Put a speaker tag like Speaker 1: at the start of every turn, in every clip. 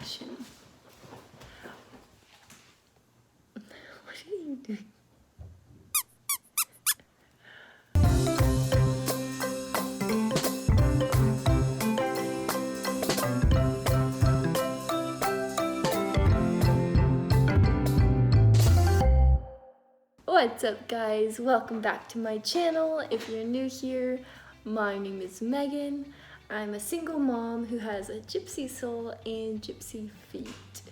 Speaker 1: action. What are you doing? What's up, guys? Welcome back to my channel. If you're new here, my name is Megan. I'm a single mom who has a gypsy soul and gypsy feet,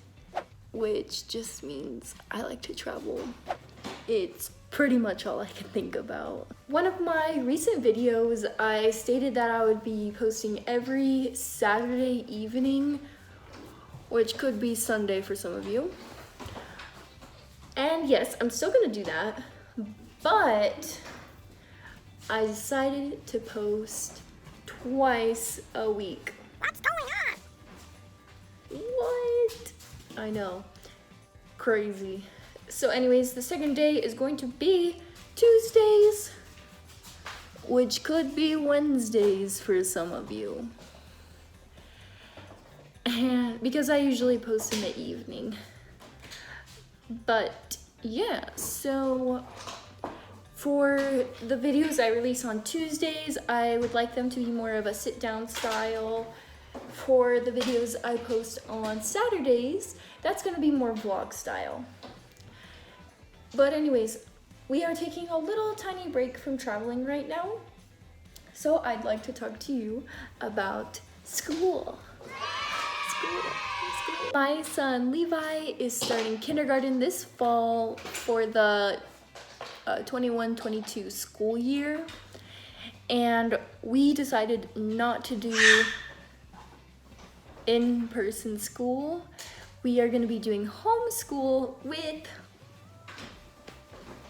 Speaker 1: which just means I like to travel. It's pretty much all I can think about. One of my recent videos, I stated that I would be posting every Saturday evening, which could be Sunday for some of you. And yes, I'm still gonna do that, but I decided to post twice a week.
Speaker 2: What's going on?
Speaker 1: What? I know, crazy. So anyways, the second day is going to be Tuesdays, which could be Wednesdays for some of you. And because I usually post in the evening. But yeah, so for the videos I release on Tuesdays, I would like them to be more of a sit-down style. For the videos I post on Saturdays, that's gonna be more vlog style. But anyways, we are taking a little tiny break from traveling right now. So I'd like to talk to you about school. My son Levi is starting kindergarten this fall for the 21-22 school year, and we decided not to do in-person school. We are going to be doing homeschool with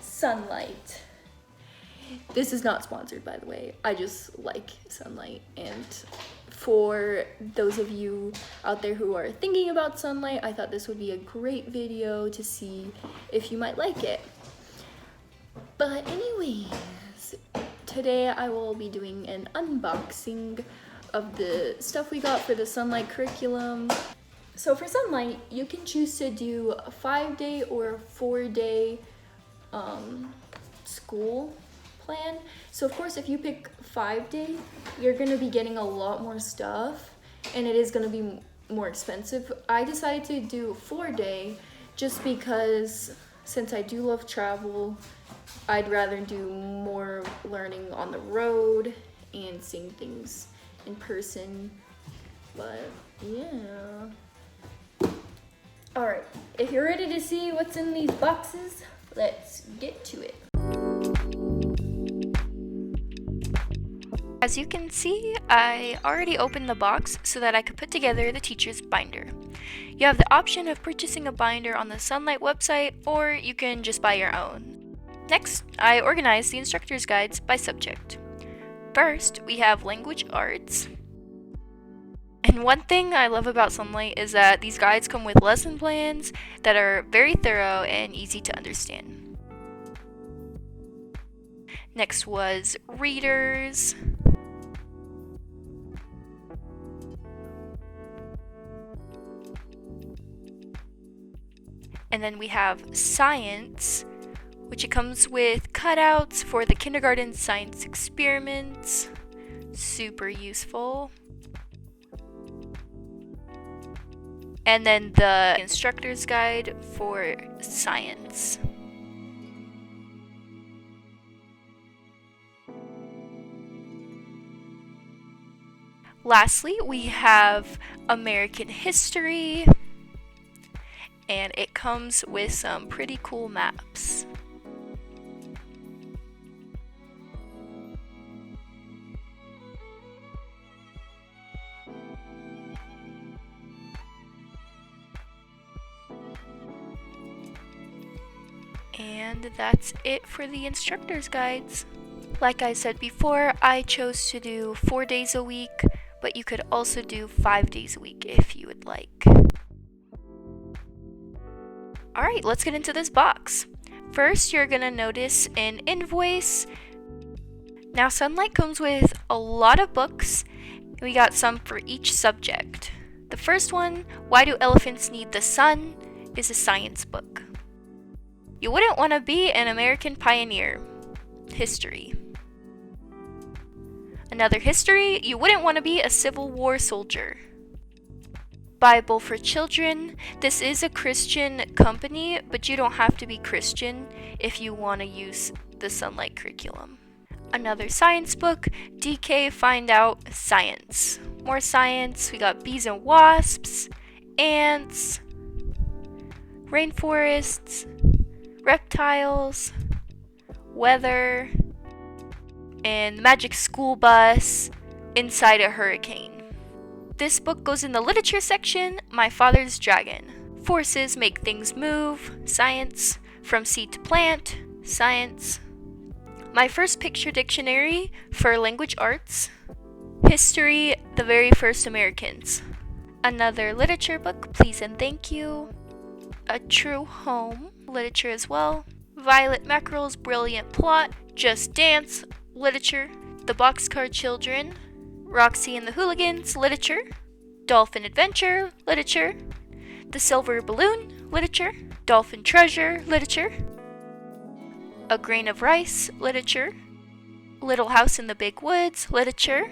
Speaker 1: SONLIGHT. This is not sponsored, by the way. I just like SONLIGHT, and for those of you out there who are thinking about SONLIGHT, I thought this would be a great video to see if you might like it. But anyways, today I will be doing an unboxing of the stuff we got for the SONLIGHT curriculum. So for SONLIGHT, you can choose to do a 5-day or a 4-day school plan. So of course, if you pick 5-day, you're gonna be getting a lot more stuff, and it is gonna be more expensive. I decided to do 4-day just because since I do love travel, I'd rather do more learning on the road and seeing things in person. But yeah. All right, if you're ready to see what's in these boxes, let's get to it.
Speaker 3: As you can see, I already opened the box so that I could put together the teacher's binder. You have the option of purchasing a binder on the SONLIGHT website, or you can just buy your own. Next, I organized the instructor's guides by subject. First, we have language arts. And one thing I love about SONLIGHT is that these guides come with lesson plans that are very thorough and easy to understand. Next was readers. And then we have science, which it comes with cutouts for the kindergarten science experiments. Super useful. And then the instructor's guide for science. Lastly, we have American history, and it comes with some pretty cool maps. And that's it for the instructor's guides. Like I said before, I chose to do 4 days a week, but you could also do 5 days a week if you would like. Alright, let's get into this box. First, you're gonna notice an invoice. Now, SONLIGHT comes with a lot of books. We got some for each subject. The first one, Why Do Elephants Need the Sun?, is a science book. You wouldn't want to be an American pioneer. History. Another history, you wouldn't want to be a Civil War soldier. Bible for Children. This is a Christian company, but you don't have to be Christian if you want to use the Sonlight curriculum. Another science book, DK Find Out Science. More science, we got bees and wasps, ants, rainforests, reptiles, weather, and the magic school bus inside a hurricane. This book goes in the literature section, My Father's Dragon. Forces make things move, science. From seed to plant, science. My First Picture Dictionary for language arts. History, The Very First Americans. Another literature book, Please and Thank You. A True Home, literature as well. Violet Mackerel's Brilliant Plot, Just Dance, literature. The Boxcar Children, Roxy and the Hooligans, literature. Dolphin Adventure, literature. The Silver Balloon, literature. Dolphin Treasure, literature. A Grain of Rice, literature. Little House in the Big Woods, literature.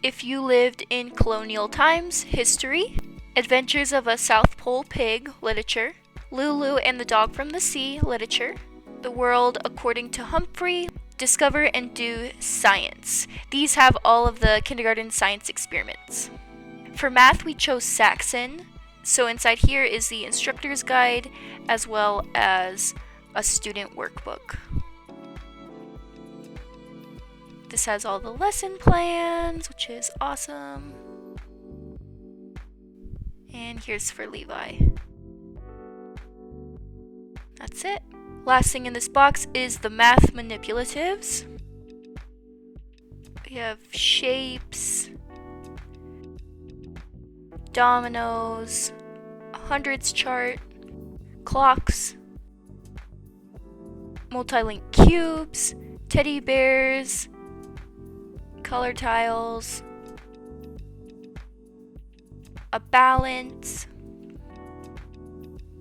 Speaker 3: If You Lived in Colonial Times, history. Adventures of a South Pole Pig, literature. Lulu and the Dog from the Sea, literature. The World According to Humphrey, Discover and Do Science. These have all of the kindergarten science experiments. For math, we chose Saxon. So inside here is the instructor's guide as well as a student workbook. This has all the lesson plans, which is awesome. And here's for Levi. That's it. Last thing in this box is the math manipulatives. We have shapes, dominoes, a hundreds chart, clocks, multi-link cubes, teddy bears, color tiles, a balance,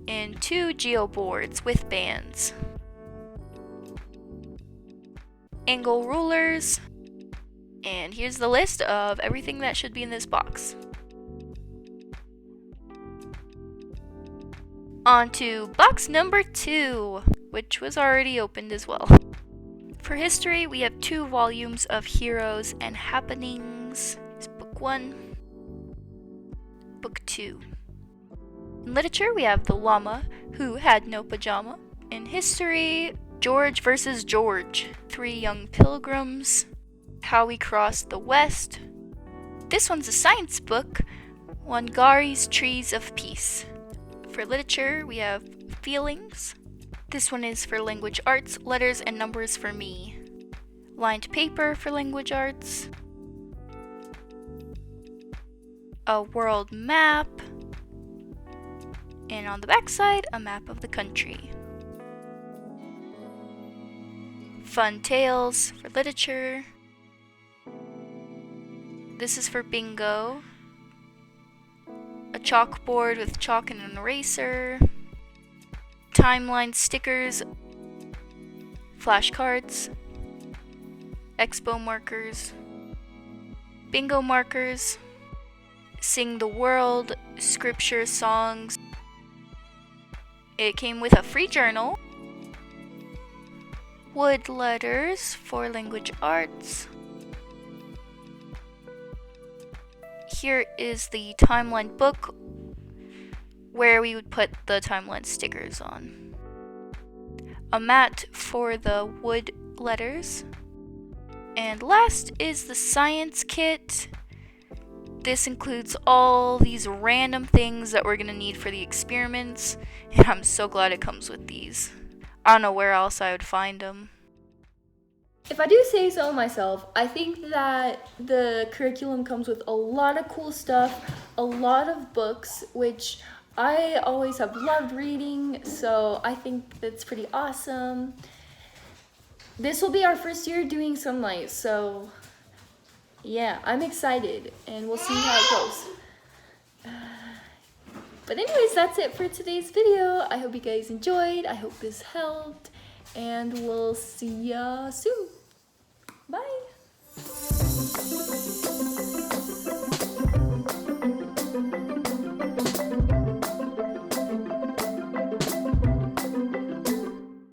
Speaker 3: and 2 geo boards with bands, angle rulers, and here's the list of everything that should be in this box. On to box number 2, which was already opened as well. For history, we have 2 volumes of Heroes and Happenings. It's book 1, book 2. In literature, we have The Llama Who Had No Pajama. In history, George versus George, 3 Young Pilgrims, How We Crossed the West. This one's a science book, Wangari's Trees of Peace. For literature, we have Feelings. This one is for language arts, Letters and Numbers for Me. Lined paper for language arts. A world map. And on the back side, a map of the country. Fun Tales for literature. This is for bingo. A chalkboard with chalk and an eraser. Timeline stickers. Flashcards. Expo markers. Bingo markers. Sing the World. Scripture songs. It came with a free journal, wood letters for language arts. Here is the timeline book where we would put the timeline stickers on. A mat for the wood letters. And last is the science kit. This includes all these random things that we're going to need for the experiments, and I'm so glad it comes with these. I don't know where else I would find them.
Speaker 1: If I do say so myself, I think that the curriculum comes with a lot of cool stuff, a lot of books, which I always have loved reading, so I think that's pretty awesome. This will be our first year doing Sonlight, so yeah, I'm excited, and we'll see how it goes. But anyways, that's it for today's video. I hope you guys enjoyed. I hope this helped, and we'll see ya soon. Bye.